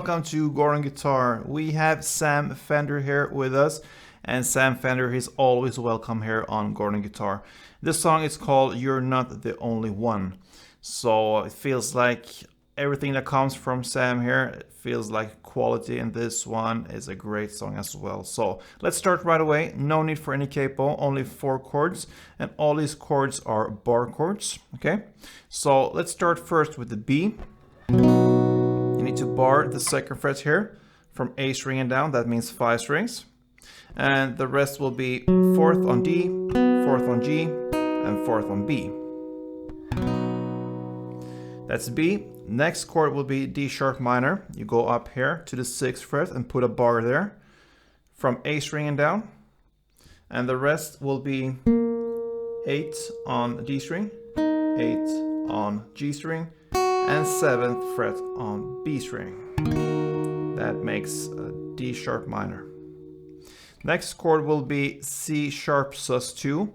welcome to Gordon Guitar. We have Sam Fender here with us, and Sam Fender is always welcome here on Gordon Guitar. This song is called You're Not the Only One. So it feels like everything that comes from Sam here, it feels like quality, and this one is a great song as well. So let's start right away. No need for any capo, only 4 chords, and all these chords are bar chords. Okay, so let's start first with the B. You need to bar the 2nd fret here from A string and down. That means 5 strings, and the rest will be 4th on D, 4th on G, and 4th on B. That's B. Next chord will be D sharp minor. You go up here to the 6th fret and put a bar there from A string and down, and the rest will be 8 on D string, 8 on G string, and 7th fret on B string. That makes a D sharp minor. Next chord will be C sharp sus2,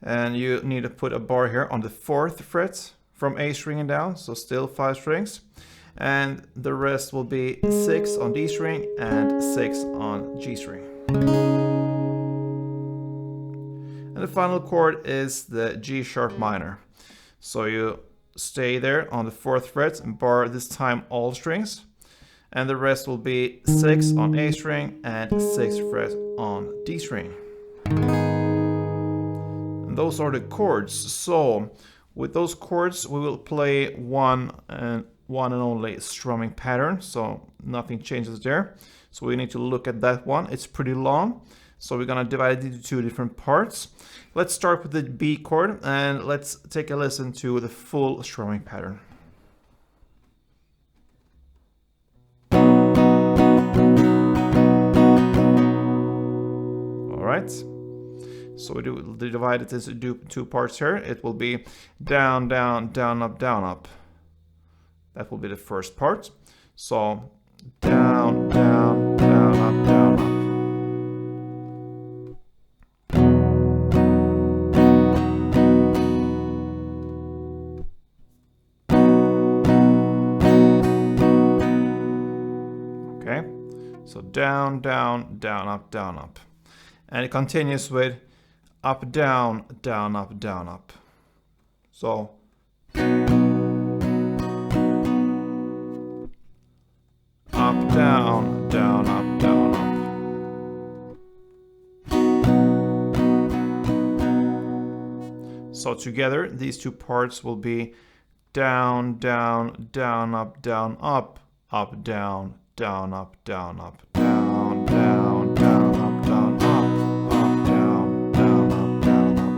and you need to put a bar here on the 4th fret from A string and down, so still 5 strings, and the rest will be 6 on D string and 6 on G string. And the final chord is the G sharp minor. So you stay there on the 4th fret and bar this time all strings, and the rest will be 6 on A string and 6th fret on D string. And those are the chords. So with those chords we will play one and only strumming pattern, so nothing changes there. So we need to look at that one. It's pretty long, so we're gonna divide it into 2 different parts. Let's start with the B chord, and let's take a listen to the full strumming pattern. Alright, so we divide it into 2 parts here. It will be down, down, down, up, down, up. That will be the first part. So down, down, down, up, down, up. Okay, so down, down, down, up, down, up. And it continues with up, down, down, up, down, up. So up, down, down, up, down, up. So together, these 2 parts will be down, down, down, up, down, up, up, down, down, up, down, up, down, down, down, up, down, up, up, down, down, up, down, up.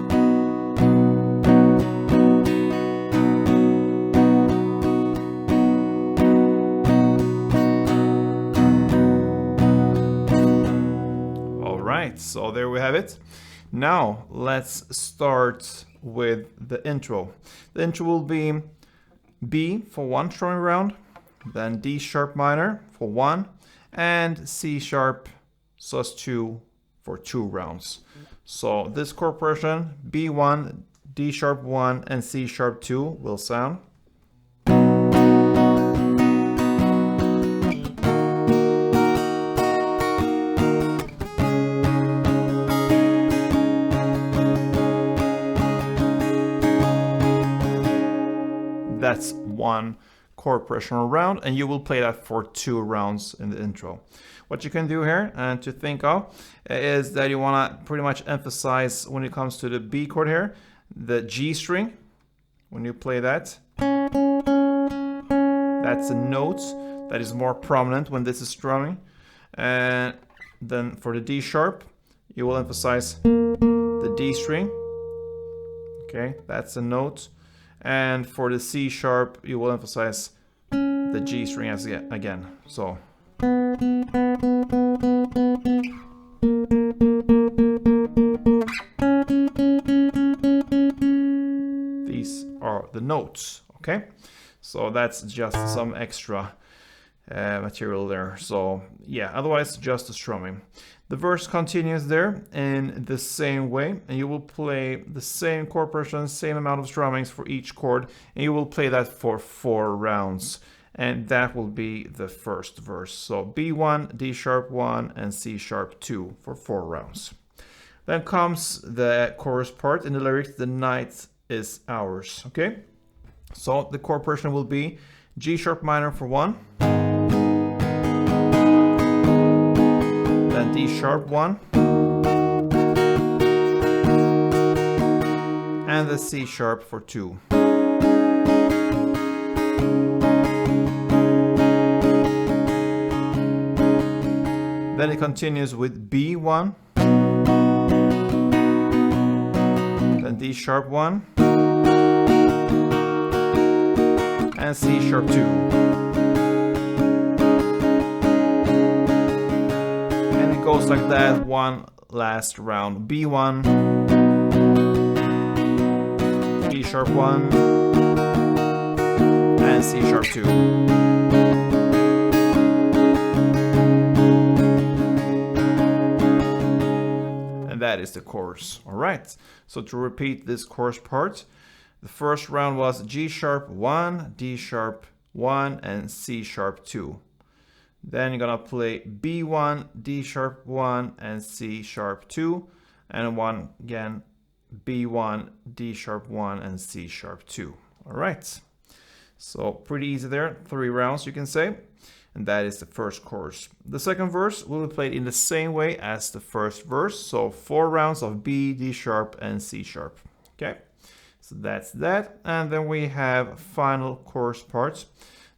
All right, so there we have it. Now let's start with the intro. The intro will be B for 1 strumming round, then D sharp minor for 1, and C sharp sus2 for 2 rounds. So this chord progression, B1, D sharp 1, and C sharp 2 will sound. That's 1 chord progression round, and you will play that for 2 rounds in the intro. What you can do here and to think of is that you want to pretty much emphasize, when it comes to the B chord here, the G string. When you play that, that's a note that is more prominent when this is strumming. And then for the D sharp, you will emphasize the D string. Okay, that's a note. And for the C sharp, you will emphasize the G string again. So these are the notes. Okay, so that's just some extra material there. So yeah, otherwise just the strumming. The verse continues there in the same way, and you will play the same chord progression, same amount of strummings for each chord, and you will play that for 4 rounds. and that will be the first verse. So B1, D sharp 1, and C sharp 2 for 4 rounds. Then comes the chorus part in the lyrics, the night is ours, okay? So the chord progression will be G sharp minor for 1, then D sharp 1, and the C sharp for 2. Then it continues with B1, then D sharp 1, and C sharp 2. And it goes like that one last round. B1, D sharp 1, and C sharp 2. And that is the chorus. All right, so to repeat this chorus part, the first round was G sharp 1, D sharp 1, and C sharp 2. Then you're gonna play B1, D sharp 1, and C sharp 2, and one again B1, D sharp 1, and C sharp 2. All right, so pretty easy there, 3 rounds you can say. And that is the first chorus. The second verse will be played in the same way as the first verse. So 4 rounds of B, D sharp, and C sharp. Okay, so that's that. And then we have final chorus parts.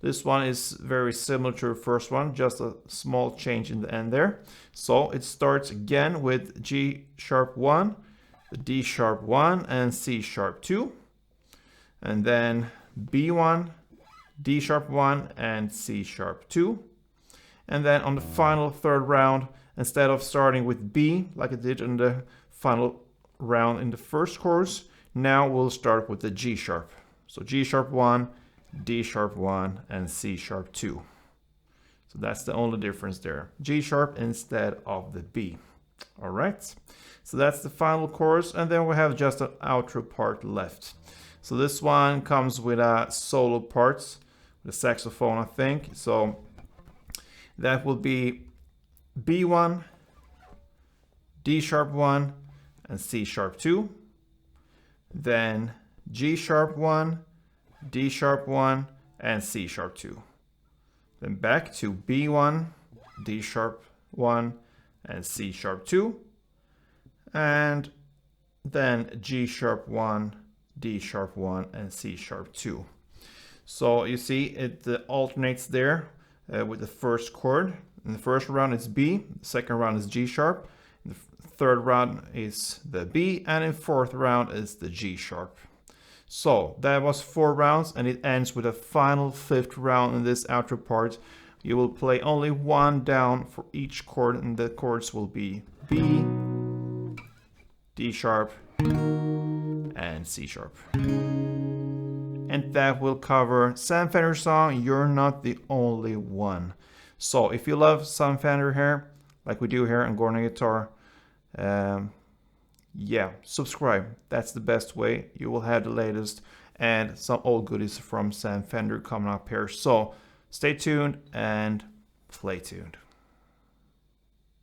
This one is very similar to the first one, just a small change in the end there. So it starts again with G sharp 1, D sharp 1, and C sharp 2. And then B1, D sharp 1, and C sharp 2. And then on the final third round, instead of starting with B like it did in the final round in the first chorus, now we'll start with the G sharp. So G sharp 1, D sharp 1, and C sharp 2. So that's the only difference there. G sharp instead of the B. All right, so that's the final chorus, and then we have just an outro part left. So this one comes with a solo parts, the saxophone, I think. So that will be B1, D sharp 1, and C sharp 2. Then G sharp 1, D sharp 1, and C sharp 2. Then back to B1, D sharp 1, and C sharp 2. And then G sharp 1, D sharp 1, and C sharp 2. So you see it alternates there with the first chord. In the first round it's B, the second round is G sharp, in the third round is the B, and in fourth round is the G sharp. So that was 4 rounds, and it ends with a final 5th round in this outro part. You will play only 1 down for each chord, and the chords will be B, D sharp, and C sharp. And that will cover Sam Fender's song, You're Not the Only One. So if you love Sam Fender here, like we do here on Gordon Guitar, yeah, subscribe. That's the best way. You will have the latest and some old goodies from Sam Fender coming up here. So stay tuned and play tuned.